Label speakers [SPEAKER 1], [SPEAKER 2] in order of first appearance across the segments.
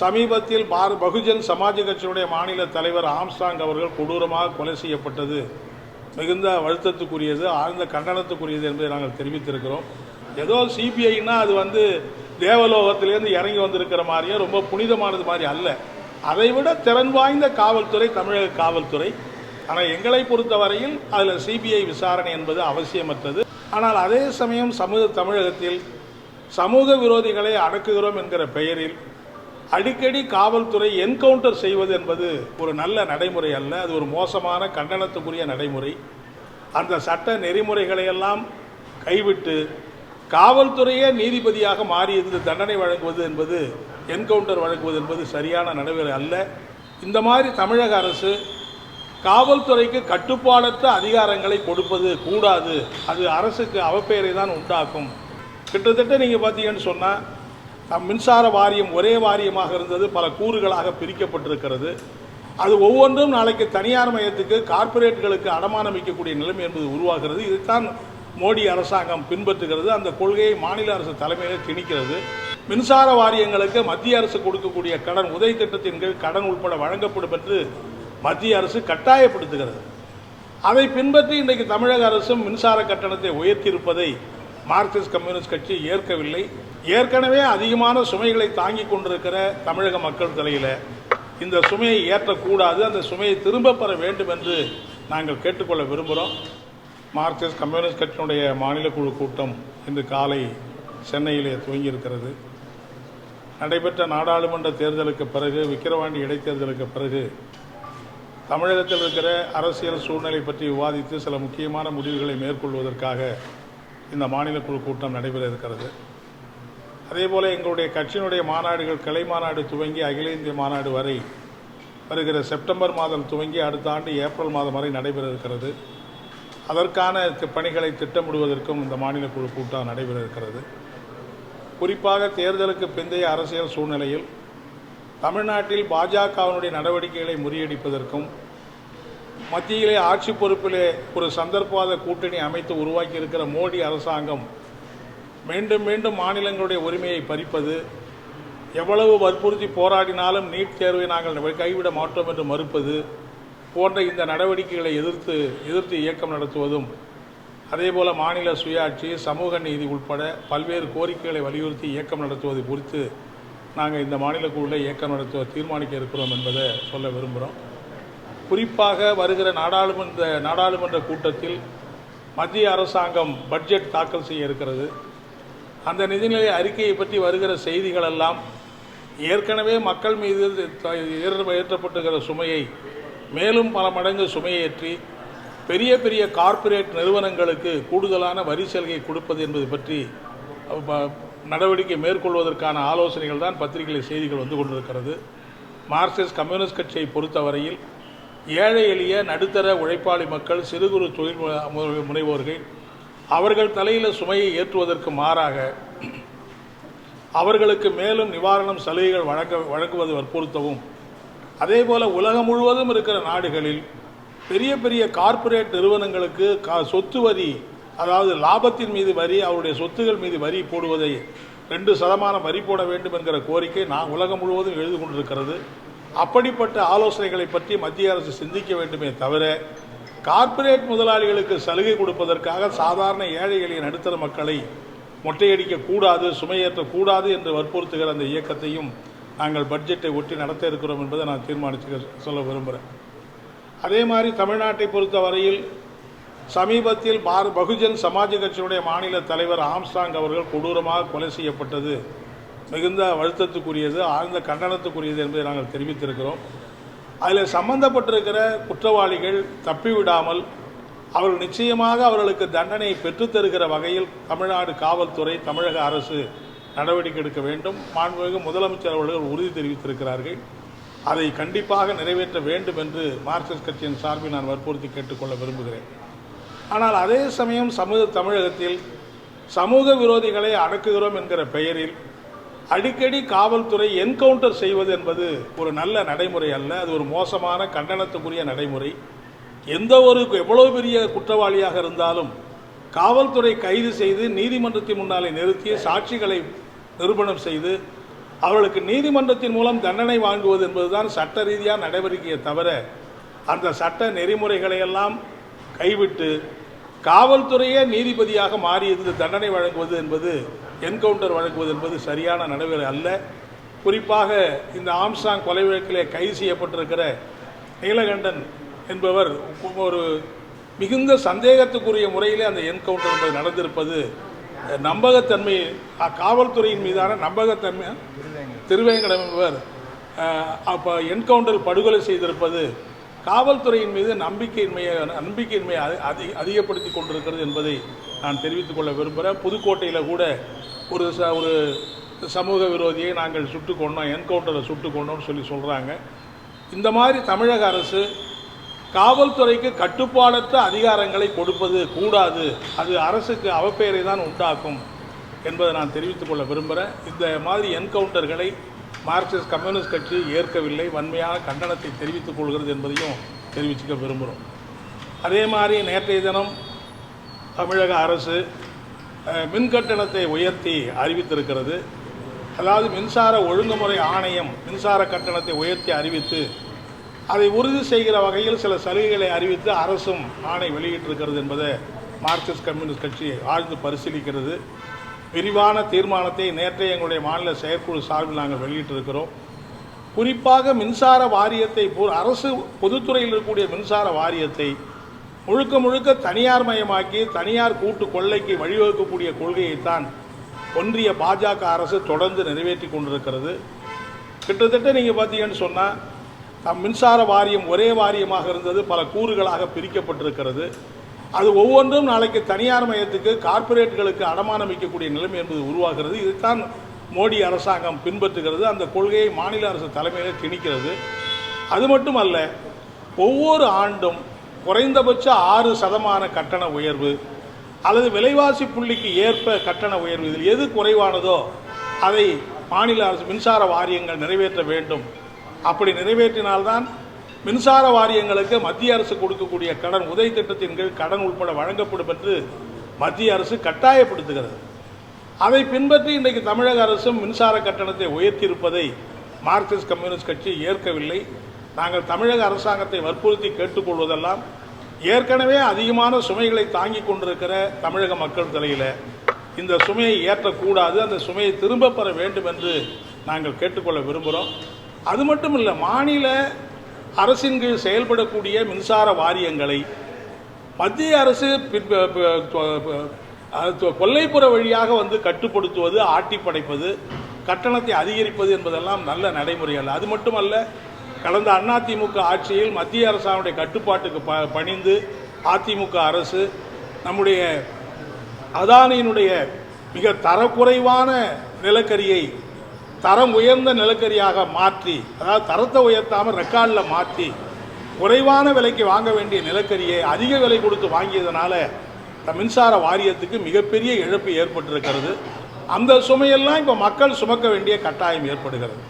[SPEAKER 1] சமீபத்தில் பகுஜன் சமாஜ் கட்சியுடைய மாநில தலைவர் ஆம்ஸ்ட்ராங் அவர்கள் கொடூரமாக கொலை செய்யப்பட்டது மிகுந்த வருத்தத்துக்குரியது, ஆழ்ந்த கண்டனத்துக்குரியது என்பதை நாங்கள் தெரிவித்திருக்கிறோம். ஏதோ சிபிஐன்னா அது தேவலோகத்திலேருந்து இறங்கி வந்திருக்கிற மாதிரியும் ரொம்ப புனிதமானது மாதிரி அல்ல. அதைவிட திறன் வாய்ந்த காவல்துறை தமிழக காவல்துறை. ஆனால் எங்களை பொறுத்தவரையில் அதில் சிபிஐ விசாரணை என்பது அவசியமற்றது. ஆனால் அதே சமயம் தமிழகத்தில் சமூக விரோதிகளை அடக்குகிறோம் என்கிற பெயரில் அடிக்கடி காவல்துறை என்கவுண்டர் செய்வது என்பது ஒரு நல்ல நடைமுறை அல்ல. அது ஒரு மோசமான கண்டனத்துக்குரிய நடைமுறை. அந்த சட்ட நெறிமுறைகளை எல்லாம் கைவிட்டு காவல்துறையே நீதிபதியாக மாறியது தண்டனை வழங்குவது என்பது, என்கவுண்டர் வழங்குவது என்பது சரியான நடைமுறை அல்ல. இந்த மாதிரி தமிழக அரசு காவல்துறைக்கு கட்டுப்பாடற்ற அதிகாரங்களை கொடுப்பது கூடாது. அது அரசுக்கு அவப்பெயரை தான் உண்டாக்கும். கிட்டத்தட்ட நீங்கள் பார்த்தீங்கன்னு சொன்னால் மின்சார வாரியம் ஒரே வாரியமாக இருந்தது, பல கூறுகளாக பிரிக்கப்பட்டிருக்கிறது. அது ஒவ்வொன்றும் நாளைக்கு தனியார் மையத்துக்கு கார்ப்பரேட்டுகளுக்கு அடமானம் வைக்கக்கூடிய நிலைமை என்பது உருவாகிறது. இதைத்தான் மோடி அரசாங்கம் பின்பற்றுகிறது. அந்த கொள்கையை மாநில அரசு தலைமையில் திணிக்கிறது. மின்சார வாரியங்களுக்கு மத்திய அரசு கொடுக்கக்கூடிய கடன், உதவி திட்டத்தின் கீழ் கடன் உட்பட வழங்கப்படும் என்று மத்திய அரசு கட்டாயப்படுத்துகிறது. அதை பின்பற்றி இன்றைக்கு தமிழக அரசும் மின்சார கட்டணத்தை உயர்த்தியிருப்பதை மார்க்சிஸ்ட் கம்யூனிஸ்ட் கட்சி ஏற்கவில்லை. ஏற்கனவே அதிகமான சுமைகளை தாங்கிக் கொண்டிருக்கிற தமிழக மக்கள் தலையில் இந்த சுமையை ஏற்றக்கூடாது, அந்த சுமையை திரும்ப பெற வேண்டும் என்று நாங்கள் கேட்டுக்கொள்ள விரும்புகிறோம். மார்க்சிஸ்ட் கம்யூனிஸ்ட் கட்சியினுடைய மாநில குழு கூட்டம் இன்று காலை சென்னையிலே துவங்கியிருக்கிறது. நடைபெற்ற நாடாளுமன்ற தேர்தலுக்கு பிறகு, விக்கிரவாண்டி இடைத்தேர்தலுக்கு பிறகு தமிழகத்தில் இருக்கிற அரசியல் சூழ்நிலை பற்றி விவாதித்து சில முக்கியமான முடிவுகளை மேற்கொள்வதற்காக இந்த மாநில குழு கூட்டம் நடைபெற இருக்கிறது. அதேபோல் எங்களுடைய கட்சியினுடைய மாநாடுகள், கிளை மாநாடு துவங்கி அகில இந்திய மாநாடு வரை வருகிற செப்டம்பர் மாதம் துவங்கி அடுத்த ஆண்டு ஏப்ரல் மாதம் வரை நடைபெற இருக்கிறது. அதற்கான பணிகளை திட்டமிடுவதற்கும் இந்த மாநில குழு கூட்டம் நடைபெற இருக்கிறது. குறிப்பாக தேர்தலுக்கு பிந்தைய அரசியல் சூழ்நிலையில் தமிழ்நாட்டில் பாஜகவினுடைய நடவடிக்கைகளை முறியடிப்பதற்கும், மத்தியிலே ஆட்சி பொறுப்பிலே ஒரு சந்தர்ப்பவாத கூட்டணி அமைத்து உருவாக்கி இருக்கிற மோடி அரசாங்கம் மீண்டும் மீண்டும் மாநிலங்களுடைய உரிமையை பறிப்பது, எவ்வளவு வற்புறுத்தி போராடினாலும் நீட் தேர்வை நாங்கள் கைவிட மாட்டோம் என்று மறுப்பது போன்ற இந்த நடவடிக்கைகளை எதிர்த்து இயக்கம் நடத்துவதும், அதேபோல மாநில சுயாட்சி, சமூக நீதி உட்பட பல்வேறு கோரிக்கைகளை வலியுறுத்தி இயக்கம் நடத்துவது குறித்து நாங்கள் இந்த மாநில குழுவில் இயக்கம் நடத்துவ தீர்மானிக்க இருக்கிறோம் என்பதை சொல்ல விரும்புகிறோம். குறிப்பாக வருகிற நாடாளுமன்ற கூட்டத்தில் மத்திய அரசாங்கம் பட்ஜெட் தாக்கல் செய்ய இருக்கிறது. அந்த நிதிநிலை அறிக்கையை பற்றி வருகிற செய்திகள் எல்லாம் ஏற்கனவே மக்கள் மீது ஏற்றப்பட்டுகிற சுமையை மேலும் பல மடங்கு சுமையேற்றி பெரிய பெரிய கார்ப்பரேட் நிறுவனங்களுக்கு கூடுதலான வரி சலுகை கொடுப்பது என்பது பற்றி நடவடிக்கை மேற்கொள்வதற்கான ஆலோசனைகள் தான் பத்திரிகைகளில் செய்திகள் வந்து கொண்டிருக்கிறது. மார்க்சிஸ்ட் கம்யூனிஸ்ட் கட்சியை பொறுத்தவரையில் ஏழை எளிய நடுத்தர உழைப்பாளி மக்கள், சிறு குறு தொழில் முனைவோர்கள் அவர்கள் தலையில் சுமையை ஏற்றுவதற்கு மாறாக அவர்களுக்கு மேலும் நிவாரணம் சலுகைகள் வழங்குவது வற்புறுத்தவும், அதேபோல உலகம் முழுவதும் இருக்கிற நாடுகளில் பெரிய பெரிய கார்ப்பரேட் நிறுவனங்களுக்கு சொத்து வரி, அதாவது லாபத்தின் மீது வரி, அவருடைய சொத்துகள் மீது வரி போடுவதை 2% வரி போட வேண்டும் என்கிற கோரிக்கை உலகம் முழுவதும் எழுதி கொண்டிருக்கிறது. அப்படிப்பட்ட ஆலோசனைகளை பற்றி மத்திய அரசு சிந்திக்க வேண்டுமே தவிர கார்ப்பரேட் முதலாளிகளுக்கு சலுகை கொடுப்பதற்காக சாதாரண ஏழை எளிய நடுத்தர மக்களை மொட்டையடிக்கக்கூடாது, சுமையேற்றக்கூடாது என்று வற்புறுத்துகிற அந்த இயக்கத்தையும் நாங்கள் பட்ஜெட்டை ஒட்டி நடத்த இருக்கிறோம் என்பதை நான் தீர்மானித்து சொல்ல விரும்புகிறேன். அதே மாதிரி தமிழ்நாட்டை பொறுத்தவரையில் சமீபத்தில் பகுஜன் சமாஜ் கட்சியுடைய மாநில தலைவர் ஆம்ஸ்ட்ராங் அவர்கள் கொடூரமாக கொலை செய்யப்பட்டது மிகுந்த வருத்தத்துக்குரியது, ஆழ்ந்த கண்டனத்துக்குரியது என்பதை நாங்கள் தெரிவித்திருக்கிறோம். அதில் சம்பந்தப்பட்டிருக்கிற குற்றவாளிகள் தப்பிவிடாமல் அவர்கள் நிச்சயமாக அவர்களுக்கு தண்டனை பெற்றுத்தருகிற வகையில் தமிழ்நாடு காவல்துறை, தமிழக அரசு நடவடிக்கை எடுக்க வேண்டும். மாண்புமிகு முதலமைச்சர் அவர்கள் உறுதி தெரிவித்திருக்கிறார்கள். அதை கண்டிப்பாக நிறைவேற்ற வேண்டும் என்று மார்க்சிஸ்ட் கட்சியின் சார்பில் நான் வற்புறுத்தி கேட்டுக்கொள்ள விரும்புகிறேன். ஆனால் அதே சமயம் தமிழகத்தில் சமூக விரோதிகளை அடக்குகிறோம் என்கிற பெயரில் அடிக்கடி காவல்துறை என்கவுண்டர் செய்வது என்பது ஒரு நல்ல நடைமுறை அல்ல. அது ஒரு மோசமான கண்டனத்துக்குரிய நடைமுறை. எவ்வளவு பெரிய குற்றவாளியாக இருந்தாலும் காவல்துறை கைது செய்து நீதிமன்றத்தின் முன்னாலே நிறுத்தி சாட்சிகளை நிரூபணம் செய்து அவர்களுக்கு நீதிமன்றத்தின் மூலம் தண்டனை வாங்குவது என்பதுதான் சட்ட ரீதியாக நடவடிக்கையை தவிர அந்த சட்ட நெறிமுறைகளை எல்லாம் கைவிட்டு காவல்துறையே நீதிபதியாக மாறியது தண்டனை வழங்குவது என்பது என்கவுண்டர் வழங்குவது என்பது சரியான நடைமுறை அல்ல. குறிப்பாக இந்த ஆம்ஸ்ட்ராங் கொலை வழக்கிலே கைது செய்யப்பட்டிருக்கிற நீலகண்டன் என்பவர் ஒரு மிகுந்த சந்தேகத்துக்குரிய முறையிலே அந்த என்கவுண்டர் என்பது நடந்திருப்பது நம்பகத்தன்மை, காவல்துறையின் மீதான நம்பகத்தன்மை, திருவேங்கடம் என்பவர் அப்போ என்கவுண்டர் படுகொலை செய்திருப்பது காவல்துறையின் மீது நம்பிக்கையின்மையை அதிகப்படுத்தி கொண்டிருக்கிறது என்பதை நான் தெரிவித்துக் கொள்ள விரும்புகிறேன். புதுக்கோட்டையில் கூட ஒரு சமூக விரோதியை நாங்கள் சுட்டு கொண்டோம், என்கவுண்டரை சுட்டு கொண்டோம்னு சொல்கிறாங்க. இந்த மாதிரி தமிழக அரசு காவல்துறைக்கு கட்டுப்பாடற்ற அதிகாரங்களை கொடுப்பது கூடாது, அது அரசுக்கு அவப்பெயரை தான் உண்டாக்கும் என்பதை நான் தெரிவித்துக் கொள்ள விரும்புகிறேன். இந்த மாதிரி என்கவுண்டர்களை மார்க்சிஸ்ட் கம்யூனிஸ்ட் கட்சி ஏற்கவில்லை, வன்மையான கண்டனத்தை தெரிவித்துக் கொள்கிறது என்பதையும் தெரிவிச்சுக்க விரும்புகிறோம். அதே மாதிரி நேற்றைய தினம் தமிழக அரசு மின்கட்டணத்தை உயர்த்தி அறிவித்திருக்கிறது. அதாவது மின்சார ஒழுங்குமுறை ஆணையம் மின்சார கட்டணத்தை உயர்த்தி அறிவித்து அதை உறுதி செய்கிற வகையில் சில சலுகைகளை அறிவித்து அரசும் ஆணை வெளியிட்டிருக்கிறது என்பதை மார்க்சிஸ்ட் கம்யூனிஸ்ட் கட்சி ஆழ்ந்து பரிசீலிக்கிறது. விரிவான தீர்மானத்தை நேற்றைய எங்களுடைய மாநில செயற்குழு சார்பில் நாங்கள் வெளியிட்டிருக்கிறோம். குறிப்பாக மின்சார வாரியத்தை, அரசு பொதுத்துறையில் இருக்கக்கூடிய மின்சார வாரியத்தை முழுக்க முழுக்க தனியார் மயமாக்கி தனியார் கூட்டு கொள்ளைக்கு வழிவகுக்கக்கூடிய கொள்கையைத்தான் ஒன்றிய பாஜக அரசு தொடர்ந்து நிறைவேற்றி கொண்டிருக்கிறது. கிட்டத்தட்ட நீங்கள் பார்த்தீங்கன்னு சொன்னால் மின்சார வாரியம் ஒரே வாரியமாக இருந்தது, பல கூறுகளாக பிரிக்கப்பட்டிருக்கிறது. அது ஒவ்வொன்றும் நாளைக்கு தனியார் மயத்துக்கு, கார்ப்பரேட்டுகளுக்கு அடமானம் வைக்கக்கூடிய நிலைமை என்பது உருவாகிறது. இதுதான் மோடி அரசாங்கம் பின்பற்றுகிறது. அந்த கொள்கையை மாநில அரசு தலைமையிலே திணிக்கிறது. அது மட்டுமல்ல, ஒவ்வொரு ஆண்டும் குறைந்தபட்ச 6% கட்டண உயர்வு அல்லது விலைவாசி புள்ளிக்கு ஏற்ப கட்டண உயர்வு, இதில் எது குறைவானதோ அதை மாநில அரசு மின்சார வாரியங்கள் நிறைவேற்ற வேண்டும். அப்படி நிறைவேற்றினால்தான் மின்சார வாரியங்களுக்கு மத்திய அரசு கொடுக்கக்கூடிய கடன், உதவி திட்டத்தின் கீழ் கடன் உட்பட வழங்கப்படும் என்று மத்திய அரசு கட்டாயப்படுத்துகிறது. அதை பின்பற்றி இன்றைக்கு தமிழக அரசும் மின்சார கட்டணத்தை உயர்த்தியிருப்பதை மார்க்சிஸ்ட் கம்யூனிஸ்ட் கட்சி ஏற்கவில்லை. நாங்கள் தமிழக அரசாங்கத்தை வற்புறுத்தி கேட்டுக்கொள்வதெல்லாம், ஏற்கனவே அதிகமான சுமைகளை தாங்கிக் கொண்டிருக்கிற தமிழக மக்கள் தலையில் இந்த சுமையை ஏற்றக்கூடாது, அந்த சுமையை திரும்ப பெற வேண்டும் என்று நாங்கள் கேட்டுக்கொள்ள விரும்புகிறோம். அது மட்டும் இல்லை, மாநில அரசின் கீழ் செயல்படக்கூடிய மின்சார வாரியங்களை மத்திய அரசு கொல்லைப்புற வழியாக வந்து கட்டுப்படுத்துவது, ஆட்டி படைப்பது, கட்டணத்தை அதிகரிப்பது என்பதெல்லாம் நல்ல நடைமுறை அல்ல. அது மட்டுமல்ல, கடந்த அதிமுக ஆட்சியில் மத்திய அரசானுடைய கட்டுப்பாட்டுக்கு பணிந்து அதிமுக அரசு நம்முடைய அதானியினுடைய மிக தரக்குறைவான நிலக்கரியை தரம் உயர்ந்த நிலக்கரியாக மாற்றி, அதாவது தரத்தை உயர்த்தாமல் ரெக்கார்டில் மாற்றி குறைவான விலைக்கு வாங்க வேண்டிய நிலக்கரியை அதிக விலை கொடுத்து வாங்கியதனால மின்சார வாரியத்துக்கு மிகப்பெரிய இழப்பு ஏற்பட்டிருக்கிறது. அந்த சுமையெல்லாம் இப்போ மக்கள் சுமக்க வேண்டிய கட்டாயம் ஏற்படுகிறது.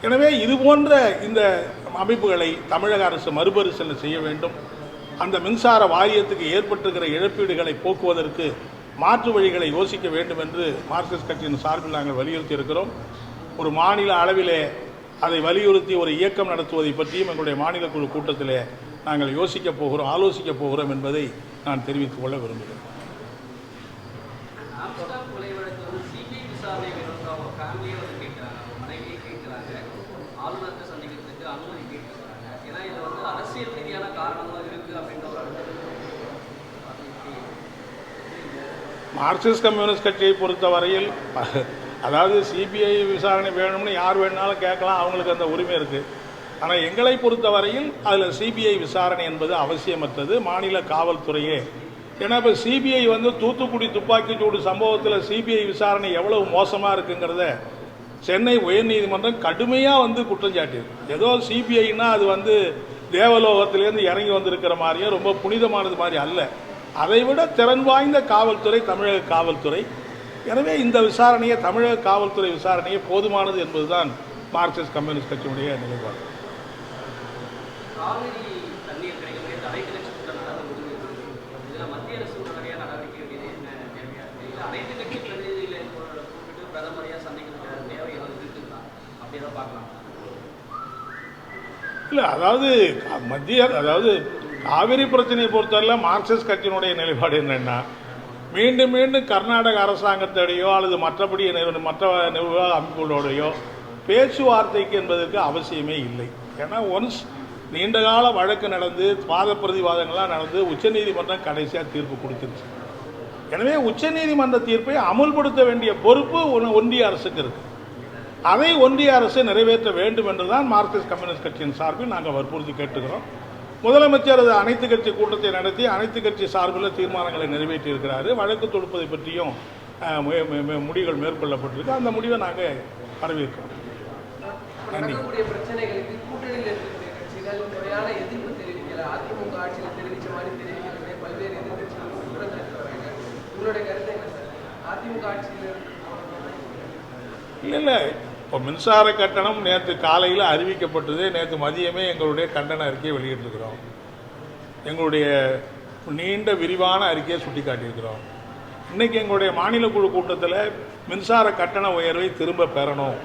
[SPEAKER 1] எனவே இது போன்ற இந்த அமைப்புகளை தமிழக அரசு மறுபரிசீலனை செய்ய வேண்டும். அந்த மின்சார வாரியத்துக்கு ஏற்பட்டிருக்கிற இழப்பீடுகளை போக்குவதற்கு மாற்று வழிகளை யோசிக்க வேண்டும் என்று மார்க்சிஸ்ட் கட்சியின் சார்பில் நாங்கள் வலியுறுத்தி இருக்கிறோம். ஒரு மாநில அளவிலே அதை வலியுறுத்தி ஒரு இயக்கம் நடத்துவதை பற்றியும் எங்களுடைய மாநில குழு கூட்டத்திலே நாங்கள் ஆலோசிக்கப் போகிறோம் என்பதை நான் தெரிவித்துக் கொள்ள விரும்புகிறேன். மார்க்சிஸ்ட் கம்யூனிஸ்ட் கட்சியை பொறுத்தவரையில், அதாவது சிபிஐ விசாரணை வேணும்னு யார் வேணுனாலும் கேட்கலாம், அவங்களுக்கு அந்த உரிமை இருக்குது. ஆனால் எங்களை பொறுத்தவரையில் அதில் சிபிஐ விசாரணை என்பது அவசியமற்றது. மாநில காவல்துறையே, ஏன்னா இப்போ சிபிஐ வந்து தூத்துக்குடி துப்பாக்கிச்சூடு சம்பவத்தில் சிபிஐ விசாரணை எவ்வளவு மோசமாக இருக்குங்கிறத சென்னை உயர்நீதிமன்றம் கடுமையாக வந்து குற்றம் சாட்டியது. ஏதோ சிபிஐனா அது வந்து தேவலோகத்திலேருந்து இறங்கி வந்திருக்கிற மாதிரியே ரொம்ப புனிதமானது மாதிரி அல்ல. அதைவிட திறன் வாய்ந்த காவல்துறை தமிழக காவல்துறை. எனவே இந்த விசாரணையை, தமிழக காவல்துறை விசாரணையை போதுமானது என்பதுதான் மார்க்சிஸ்ட் கம்யூனிஸ்ட் கட்சியுடைய நிலைப்பாடு. இல்லை, அதாவது காவிரி பிரச்சனையை பொறுத்தவரை மார்க்சிஸ்ட் கட்சியினுடைய நிலைப்பாடு என்னென்னா, மீண்டும் மீண்டும் கர்நாடக அரசாங்கத்தோடையோ அல்லது மற்ற நிர்வாக அமைப்புகளோடையோ பேச்சுவார்த்தைக்கு என்பதற்கு அவசியமே இல்லை. ஏன்னா ஒன்ஸ் நீண்டகால வழக்கு நடந்து வாத பிரதிவாதங்கள்லாம் நடந்து உச்சநீதிமன்றம் கடைசியாக தீர்ப்பு கொடுத்துருச்சு. எனவே உச்சநீதிமன்ற தீர்ப்பை அமுல்படுத்த வேண்டிய பொறுப்பு ஒன்றிய அரசுக்கு இருக்கு. அதை ஒன்றிய அரசு நிறைவேற்ற வேண்டும் என்றுதான் மார்க்சிஸ்ட் கம்யூனிஸ்ட் கட்சியின் சார்பில் நாங்கள் வற்புறுத்தி கேட்டுக்கிறோம். முதலமைச்சர் அனைத்து கட்சி கூட்டத்தை நடத்தி அனைத்து கட்சி சார்பில் தீர்மானங்களை நிறைவேற்றி இருக்கிறாரு. வழக்கு தொடுப்பதை பற்றியும் முடிவுகள் மேற்கொள்ளப்பட்டிருக்கு. அந்த முடிவை நாங்கள் வரவேற்கிறோம். நன்றி. இல்லை, இப்போ மின்சார கட்டணம் நேற்று காலையில் அறிவிக்கப்பட்டது. நேற்று மதியமே எங்களுடைய கண்டன அறிக்கையை வெளியிட்டிருக்கிறோம். எங்களுடைய நீண்ட விரிவான அறிக்கையை சுட்டி காட்டியிருக்கிறோம். இன்றைக்கி எங்களுடைய மாநில குழு கூட்டத்தில் மின்சார கட்டண உயர்வை திரும்ப பெறணும்,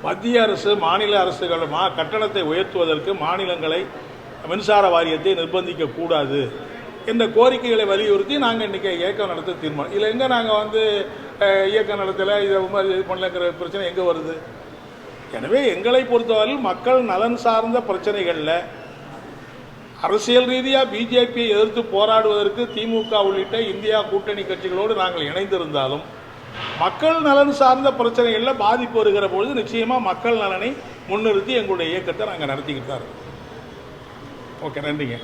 [SPEAKER 1] மத்திய அரசு மாநில அரசுகள் கட்டணத்தை உயர்த்துவதற்கு மாநிலங்களை மின்சார வாரியத்தை நிர்பந்திக்கக்கூடாது என்ற கோரிக்கைகளை வலியுறுத்தி நாங்கள் இன்றைக்கி இயக்கம் நடத்த தீர்மானம். இதில் எங்கே நாங்கள் இயக்கம் நடத்தலை, இதை இது பண்ணலங்கிற பிரச்சனை எங்கே வருது? எனவே எங்களை பொறுத்தவரையில் மக்கள் நலன் சார்ந்த பிரச்சனைகளில் அரசியல் ரீதியாக பிஜேபியை எதிர்த்து போராடுவதற்கு திமுக உள்ளிட்ட இந்தியா கூட்டணி கட்சிகளோடு நாங்கள் இணைந்திருந்தாலும் மக்கள் நலன் சார்ந்த பிரச்சனைகளில் பாதிப்பு வருகிற பொழுது நிச்சயமாக மக்கள் நலனை முன்னிறுத்தி எங்களுடைய இயக்கத்தை நாங்கள் நடத்திக்கிட்டு தான் இருக்கோம். ஓகே, நன்றிங்க.